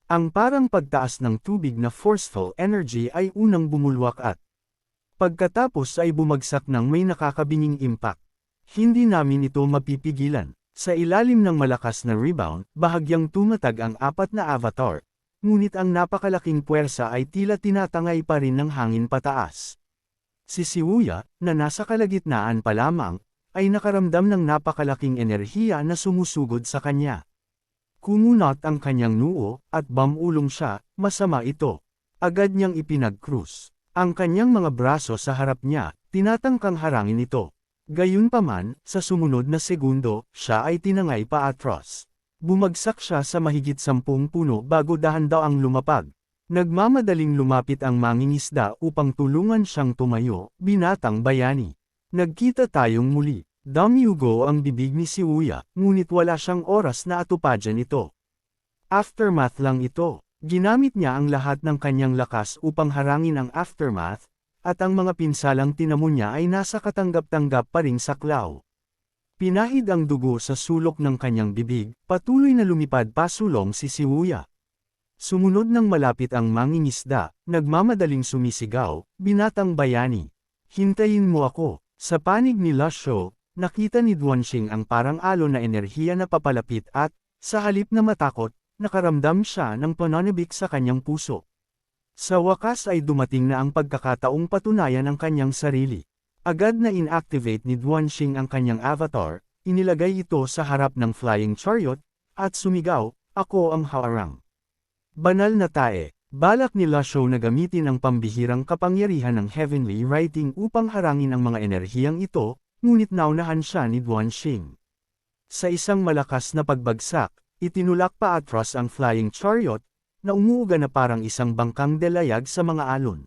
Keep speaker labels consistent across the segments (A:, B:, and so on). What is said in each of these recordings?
A: Ang parang pagtaas ng tubig na forceful energy ay unang bumulwak at pagkatapos ay bumagsak ng may nakakabinging impact. Hindi namin ito mapipigilan. Sa ilalim ng malakas na rebound, bahagyang tumatag ang apat na avatar. Ngunit ang napakalaking puwersa ay tila tinatangay pa rin ng hangin pataas. Si Shibuya, na nasa kalagitnaan pa lamang, ay nakaramdam ng napakalaking enerhiya na sumusugod sa kanya. Kumunot ang kanyang noo, at bamulong siya, masama ito. Agad niyang ipinag-cruise ang kanyang mga braso sa harap niya, tinatangkang harangin ito. Gayunpaman, sa sumunod na segundo, siya ay tinangay paatras. Bumagsak siya sa mahigit 10 puno bago dahan-daang lumapag. Nagmamadaling lumapit ang mangingisda upang tulungan siyang tumayo, binatang bayani. Nagkita tayong muli. Damyugo ang bibig ni Shibuya, ngunit wala siyang oras na atupadyan ito. Aftermath lang ito. Ginamit niya ang lahat ng kanyang lakas upang harangin ang aftermath, at ang mga pinsalang tinamo niya ay nasa katanggap-tanggap pa ring saklaw. Pinahid ang dugo sa sulok ng kanyang bibig, patuloy na lumipad pasulong si Shibuya. Sumunod nang malapit ang mangingisda, nagmamadaling sumisigaw, binatang bayani. Hintayin mo ako. Sa panig ni Lasho, nakita ni Duanxing ang parang alon na enerhiya na papalapit at, sa halip na matakot, nakaramdam siya ng pananabik sa kanyang puso. Sa wakas ay dumating na ang pagkakataong patunayan ang kanyang sarili. Agad na inactivate ni Duanxing ang kanyang avatar, inilagay ito sa harap ng flying chariot, at sumigaw, "Ako ang harang." Banal na tae. Balak ni Lasho na gamitin ang pambihirang kapangyarihan ng heavenly writing upang harangin ang mga enerhiyang ito, ngunit naunahan siya ni Duanxing. Sa isang malakas na pagbagsak, itinulak pa atras ang flying chariot, na umuuga na parang isang bangkang delayag sa mga alon.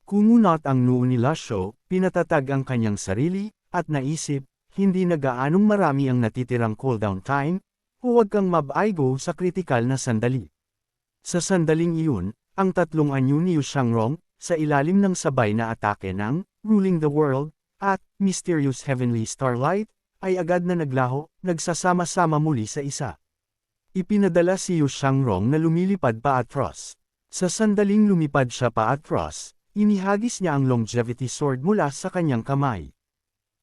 A: Kumunot ang noo ni Lasho, pinatatag ang kanyang sarili, at naisip, hindi na gaanong marami ang natitirang cooldown time, huwag kang mabaigo sa kritikal na sandali. Sa sandaling iyon, ang tatlong anyo ni Yu Shangrong, sa ilalim ng sabay na atake ng Ruling the World, at Mysterious Heavenly Starlight, ay agad na naglaho, nagsasama-sama muli sa isa. Ipinadala si Yu Shangrong na lumilipad paatras. Sa sandaling lumipad siya paatras, inihagis niya ang longevity sword mula sa kanyang kamay.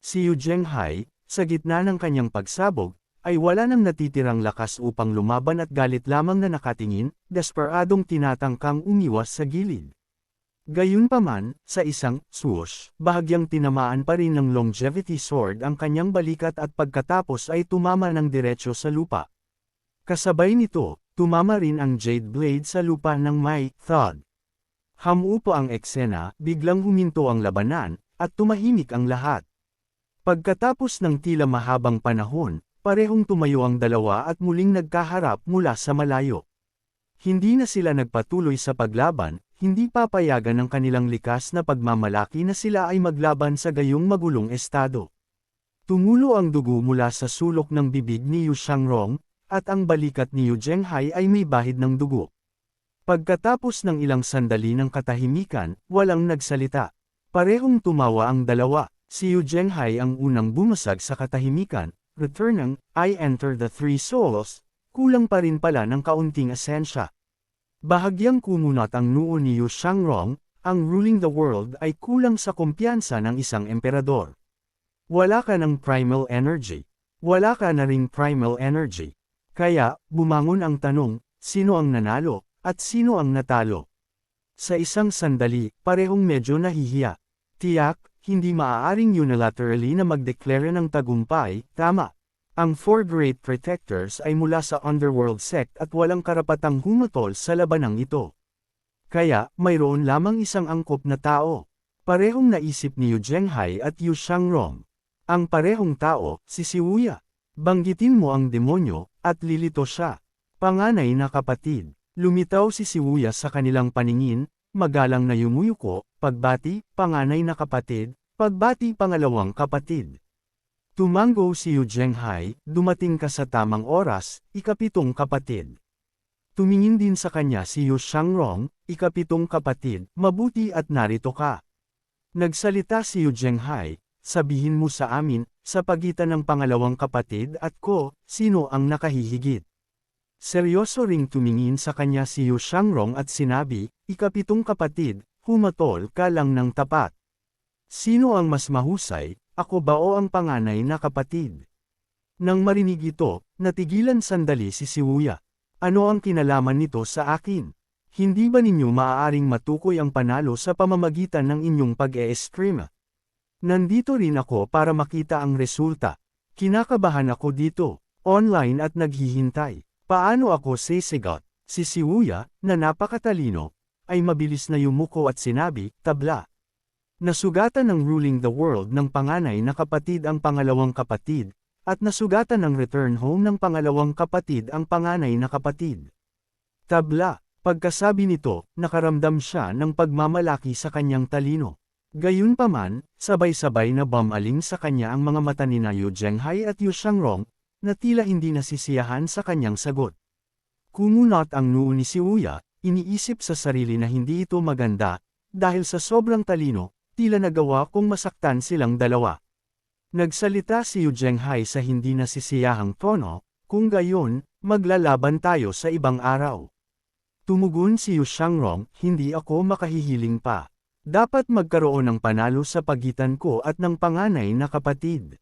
A: Si Yu Zhenghai, sa gitna ng kanyang pagsabog, ay wala nang natitirang lakas upang lumaban at galit lamang na nakatingin, desperadong tinatangkang umiwas sa gilid. Gayunpaman, sa isang swoosh, bahagyang tinamaan pa rin ng longevity sword ang kanyang balikat at pagkatapos ay tumama ng diretso sa lupa. Kasabay nito, tumama rin ang jade blade sa lupa ng may thud. Hamuupo ang eksena, biglang huminto ang labanan, at tumahimik ang lahat. Pagkatapos ng tila mahabang panahon, parehong tumayo ang dalawa at muling nagkaharap mula sa malayo. Hindi na sila nagpatuloy sa paglaban, hindi papayagan ng kanilang likas na pagmamalaki na sila ay maglaban sa gayong magulong estado. Tumulo ang dugo mula sa sulok ng bibig ni Yu Shangrong, at ang balikat ni Yu Zhenghai ay may bahid ng dugo. Pagkatapos ng ilang sandali ng katahimikan, walang nagsalita. Parehong tumawa ang dalawa. Si Yu Zhenghai ang unang bumasag sa katahimikan. Returnang, I enter the three souls, kulang pa rin pala ng kaunting asensya. Bahagyang kumunot ang noo ni Yu Shangrong, ang ruling the world ay kulang sa kumpiyansa ng isang emperador. Wala ka ng primal energy. Wala ka na ring primal energy. Kaya, bumangon ang tanong, sino ang nanalo, at sino ang natalo? Sa isang sandali, parehong medyo nahihiya. Tiyak, hindi maaaring unilaterally na magdeklara ng tagumpay, tama. Ang Four Great Protectors ay mula sa Underworld Sect at walang karapatang humatol sa labanang ito. Kaya, mayroon lamang isang angkop na tao. Parehong naisip ni Yu Zhenghai at Yu Shangrong. Ang parehong tao, si Shibuya. Banggitin mo ang demonyo, at lilito siya. Panganay na kapatid. Lumitaw si Shibuya sa kanilang paningin, magalang na yumuyuko, pagbati, panganay na kapatid, pagbati pangalawang kapatid. Tumango si Yu Zhenghai, dumating ka sa tamang oras, ikapitong kapatid. Tumingin din sa kanya si Yu Shangrong, ikapitong kapatid, mabuti at narito ka. Nagsalita si Yu Zhenghai, sabihin mo sa amin, sa pagitan ng pangalawang kapatid at ko, sino ang nakahihigit? Seryoso ring tumingin sa kanya si Yu Shangrong at sinabi, "Ikapitong kapatid, humatol ka lang ng tapat. Sino ang mas mahusay, ako ba o ang panganay na kapatid?" Nang marinig ito, natigilan sandali si Siwuya. Ano ang kinalaman nito sa akin? Hindi ba ninyo maaaring matukoy ang panalo sa pamamagitan ng inyong pag-e-stream? Nandito rin ako para makita ang resulta. Kinakabahan ako dito, online at naghihintay. Paano ako sisigot? Si Siwuya, na napakatalino, ay mabilis na yumuko at sinabi, "Tabla." Nasugatan ng Ruling the World ng panganay na kapatid ang pangalawang kapatid, at nasugatan ng Return Home ng pangalawang kapatid ang panganay na kapatid. Tabla. Pagkasabi nito, nakaramdam siya ng pagmamalaki sa kanyang talino. Gayunpaman, sabay-sabay na bumaling sa kanya ang mga mata ni Yu Zhenghai at Yu Shangrong, na tila hindi nasisiyahan sa kanyang sagot. Kumunot ang noo ni Siwuya, iniisip sa sarili na hindi ito maganda, dahil sa sobrang talino, tila nagawa kong masaktan silang dalawa. Nagsalita si Yu Zhenghai sa hindi nasisiyahang tono, "Kung gayon, maglalaban tayo sa ibang araw." Tumugon si Yu Shangrong, "Hindi ako makahihiling pa. Dapat magkaroon ng panalo sa pagitan ko at ng panganay na kapatid."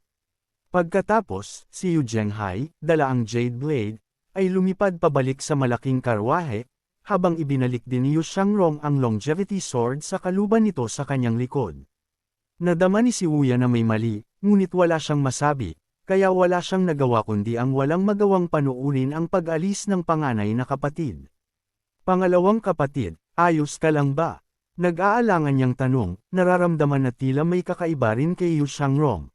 A: Pagkatapos, si Yu Zhenghai, dala ang Jade Blade, ay lumipad pabalik sa malaking karwahe, habang ibinalik din ni Yu Shangrong ang Longevity Sword sa kaluban nito sa kanyang likod. Nadama ni Siwuya na may mali, ngunit wala siyang masabi, kaya wala siyang nagawa kundi ang walang magawang panuurin ang pag-alis ng panganay na kapatid. "Pangalawang kapatid, ayos ka lang ba?" Nag-aalangan niyang tanong, nararamdaman na tila may kakaiba rin kay Yu Shangrong.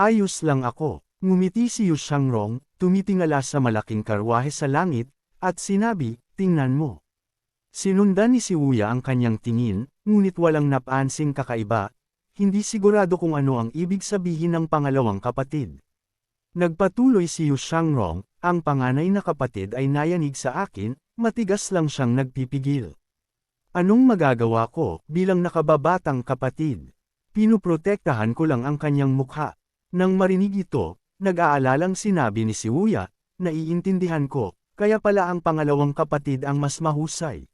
A: "Ayos lang ako," ngumiti si Yu Shangrong, tumitingala sa malaking karwahe sa langit, at sinabi, "Tingnan mo." Sinundan ni Siwuya ang kanyang tingin, ngunit walang napansing kakaiba, hindi sigurado kung ano ang ibig sabihin ng pangalawang kapatid. Nagpatuloy si Yu Shangrong, "Ang panganay na kapatid ay nayanig sa akin, matigas lang siyang nagpipigil. Anong magagawa ko, bilang nakababatang kapatid? Pinuprotektahan ko lang ang kanyang mukha." Nang marinig ito, nag-aalalang sinabi ni Siwuya, "Naiintindihan ko, kaya pala ang pangalawang kapatid ang mas mahusay."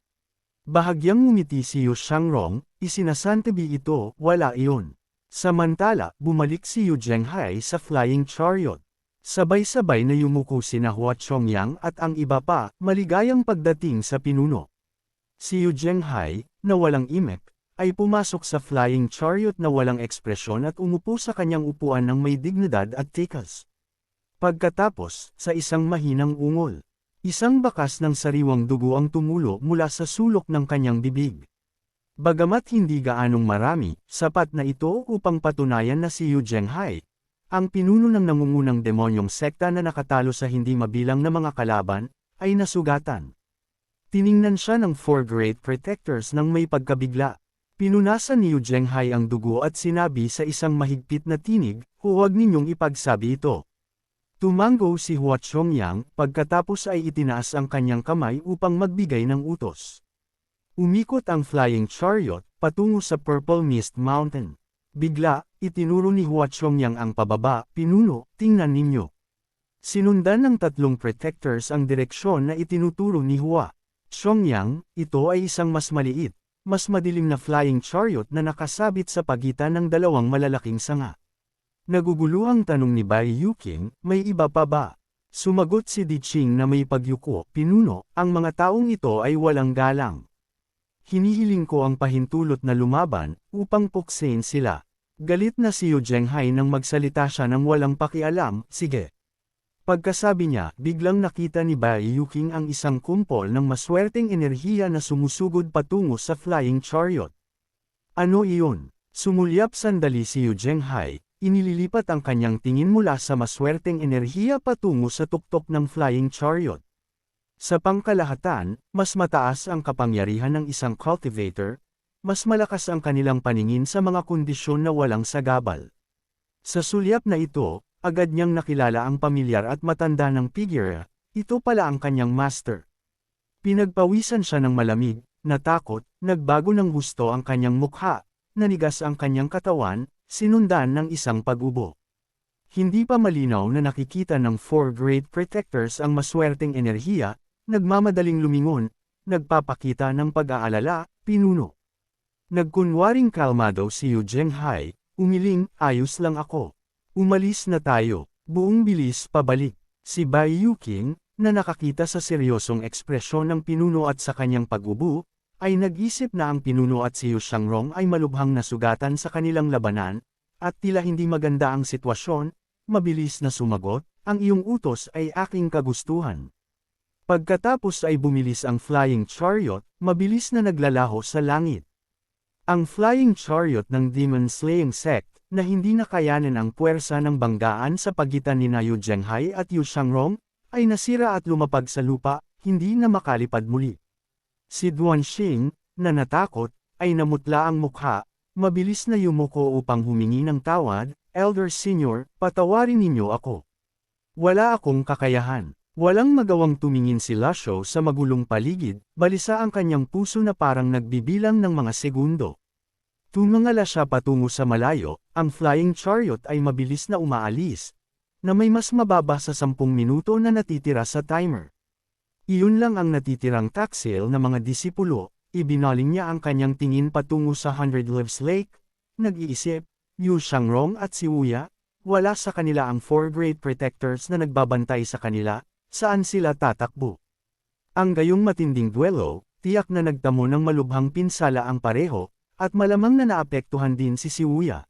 A: Bahagyang ngumiti si Yu Shangrong, "Isinasantabi ito, wala iyon." Samantala, bumalik si Yu Zhenghai sa Flying Chariot. Sabay-sabay na yumuko sina Hua Chongyang at ang iba pa, maligayang pagdating sa pinuno. Si Yu Zhenghai, na walang imik, ay pumasok sa Flying Chariot na walang ekspresyon at umupo sa kanyang upuan ng may dignidad at tikas. Pagkatapos, sa isang mahinang ungol, isang bakas ng sariwang dugo ang tumulo mula sa sulok ng kanyang bibig. Bagamat hindi gaanong marami, sapat na ito upang patunayan na si Yu Zhenghai, ang pinuno ng nangungunang demonyong sekta na nakatalo sa hindi mabilang na mga kalaban, ay nasugatan. Tiningnan siya ng 4 Great Protectors nang may pagkabigla. Pinunasan ni Yu Zhenghai ang dugo at sinabi sa isang mahigpit na tinig, "Huwag ninyong ipagsabi ito." Tumango si Hua Chongyang, pagkatapos ay itinaas ang kanyang kamay upang magbigay ng utos. Umikot ang Flying Chariot, patungo sa Purple Mist Mountain. Bigla, itinuro ni Hua Chongyang ang pababa, "Pinuno, tingnan ninyo." Sinundan ng 3 Protectors ang direksyon na itinuturo ni Hua Chongyang, ito ay isang mas maliit, mas madilim na Flying Chariot na nakasabit sa pagitan ng 2 malalaking sanga. Naguguluhang tanong ni Bai Yuqing, "May iba pa ba?" Sumagot si Di Qing na may pagyuko, "Pinuno, ang mga taong ito ay walang galang. Hinihiling ko ang pahintulot na lumaban, upang puksain sila." Galit na si Yu Zhenghai nang magsalita siya ng walang pakialam, "Sige." Pagkasabi niya, biglang nakita ni Bai Yuqing ang isang kumpol ng maswerteng enerhiya na sumusugod patungo sa Flying Chariot. "Ano iyon?" Sumulyap sandali si Yu Zhenghai, inililipat ang kanyang tingin mula sa maswerteng enerhiya patungo sa tuktok ng Flying Chariot. Sa pangkalahatan, mas mataas ang kapangyarihan ng isang cultivator, mas malakas ang kanilang paningin sa mga kondisyon na walang sagabal. Sa sulyap na ito, agad niyang nakilala ang pamilyar at matanda ng figure, ito pala ang kanyang master. Pinagpawisan siya ng malamig, natakot, nagbago ng husto ang kanyang mukha, nanigas ang kanyang katawan, sinundan ng isang pag-ubo. Hindi pa malinaw na nakikita ng Four Great Protectors ang maswerteng enerhiya, nagmamadaling lumingon, nagpapakita ng pag-aalala, pinuno. Nagkunwaring kalmado si Yu Zhenghai, umiling, ayos lang ako. Umalis na tayo, buong bilis pabalik. Si Bai Yuqing, na nakakita sa seryosong ekspresyon ng pinuno at sa kanyang pag-ubo, ay nag-isip na ang pinuno at si Yu Shangrong ay malubhang nasugatan sa kanilang labanan, at tila hindi maganda ang sitwasyon, mabilis na sumagot, ang iyong utos ay aking kagustuhan. Pagkatapos ay bumilis ang flying chariot, mabilis na naglalaho sa langit. Ang flying chariot ng Demon Slaying Sect, na hindi nakayanan ang puwersa ng banggaan sa pagitan ni Yu Zhenghai at Yu Shangrong, ay nasira at lumapag sa lupa, hindi na makalipad muli. Si Duanxing, na natakot, ay namutla ang mukha, mabilis na yumuko upang humingi ng tawad, Elder Senior, patawarin ninyo ako. Wala akong kakayahan. Walang magawang tumingin si Lasho sa magulong paligid, balisa ang kanyang puso na parang nagbibilang ng mga segundo. Tumangala siya patungo sa malayo, ang flying chariot ay mabilis na umaalis, na may mas mababa sa 10 minuto na natitira sa timer. Iyon lang ang natitirang taksil na mga disipulo, ibinaling niya ang kanyang tingin patungo sa Hundred Leaves Lake, nag-iisip, Yu Shangrong at si Wuya, wala sa kanila ang Four Great Protectors na nagbabantay sa kanila, saan sila tatakbo. Ang gayong matinding duelo, tiyak na nagtamo ng malubhang pinsala ang pareho, at malamang na naapektuhan din si Wuya.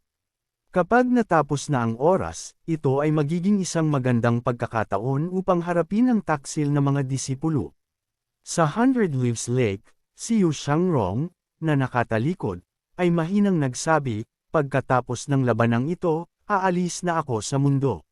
A: Kapag natapos na ang oras, ito ay magiging isang magandang pagkakataon upang harapin ang taksil ng mga disipulo. Sa Hundred Leaves Lake, si Yu Shangrong, na nakatalikod, ay mahinang nagsabi, pagkatapos ng labanang ito, aalis na ako sa mundo.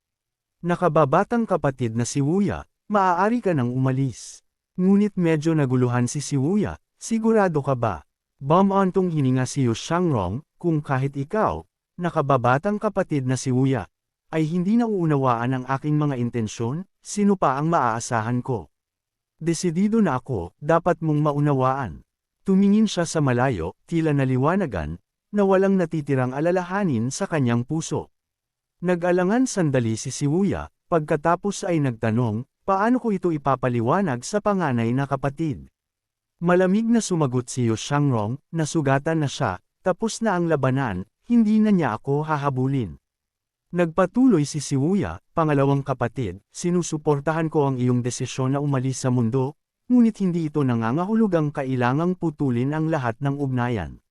A: Nakababatang kapatid na si Wuya, maaari ka nang umalis. Ngunit medyo naguluhan si Wuya, sigurado ka ba? Bumantong hininga si Yu Shangrong, kung kahit ikaw, nakababatang kapatid na si Wuya, ay hindi nauunawaan ang aking mga intensyon, sino pa ang maaasahan ko? Desidido na ako, dapat mong maunawaan. Tumingin siya sa malayo, tila naliwanagan, na walang natitirang alalahanin sa kanyang puso. Nag-alangan sandali si Wuya, pagkatapos ay nagtanong, paano ko ito ipapaliwanag sa panganay na kapatid? Malamig na sumagot si Yu Shangrong, nasugatan na siya, tapos na ang labanan, hindi na niya ako hahabulin. Nagpatuloy si Wuya, pangalawang kapatid, sinusuportahan ko ang iyong desisyon na umalis sa mundo, ngunit hindi ito nangangahulugang kailangang putulin ang lahat ng ugnayan.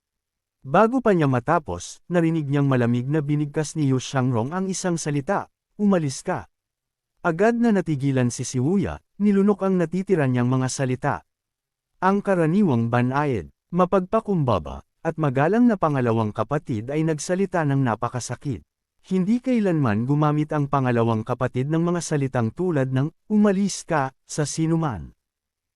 A: Bago pa niya matapos, narinig niyang malamig na binigkas ni Yu Shangrong ang isang salita, umalis ka. Agad na natigilan si Wuya, nilunok ang natitira niyang mga salita. Ang karaniwang banayad, mapagpakumbaba, at magalang na pangalawang kapatid ay nagsalita ng napakasakit. Hindi kailanman gumamit ang pangalawang kapatid ng mga salitang tulad ng, umalis ka, sa sinuman.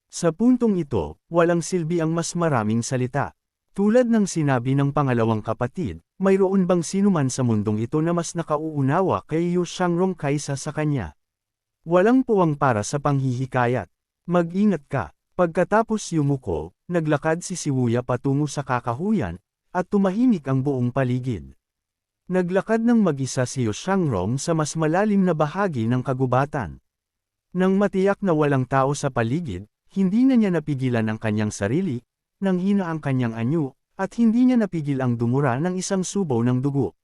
A: Sa puntong ito, walang silbi ang mas maraming salita. Tulad ng sinabi ng pangalawang kapatid, mayroon bang sinuman sa mundong ito na mas nakauunawa kay Yu Shangrong kaysa sa kanya? Walang puwang para sa panghihikayat. Mag-ingat ka. Pagkatapos yumuko, naglakad si Wuya patungo sa kakahuyan, at tumahimik ang buong paligid. Naglakad ng mag-isa si Yu Shangrong sa mas malalim na bahagi ng kagubatan. Nang matiyak na walang tao sa paligid, hindi na niya napigilan ang kanyang sarili, nang hina ang kanyang anyo, at hindi niya napigil ang dumura ng isang subaw ng dugo.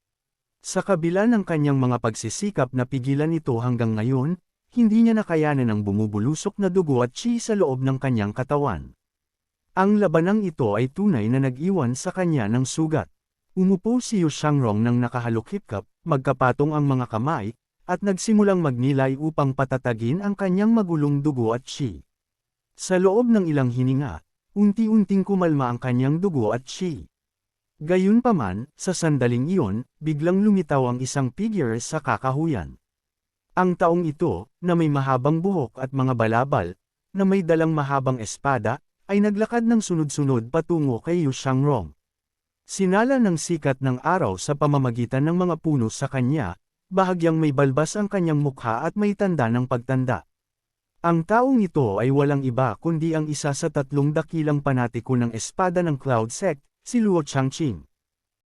A: Sa kabila ng kanyang mga pagsisikap na pigilan ito hanggang ngayon, hindi niya nakayanan ang bumubulusok na dugo at chi sa loob ng kanyang katawan. Ang labanang ito ay tunay na nag-iwan sa kanya ng sugat. Umupo si Yu Shangrong nang nakahalukip-kap, magkapatong ang mga kamay, at nagsimulang magnilay upang patatagin ang kanyang magulong dugo at chi. Sa loob ng ilang hininga, unti-unting kumalma ang kanyang dugo at chi. Gayunpaman, sa sandaling iyon, biglang lumitaw ang isang figure sa kakahuyan. Ang taong ito, na may mahabang buhok at mga balabal, na may dalang mahabang espada, ay naglakad ng sunod-sunod patungo kay Yu Shangrong. Sinala ng sikat ng araw sa pamamagitan ng mga puno sa kanya, bahagyang may balbas ang kanyang mukha at may tanda ng pagtanda. Ang taong ito ay walang iba kundi ang isa sa 3 dakilang panatiko ng espada ng Cloud Sect, si Luo Changqing.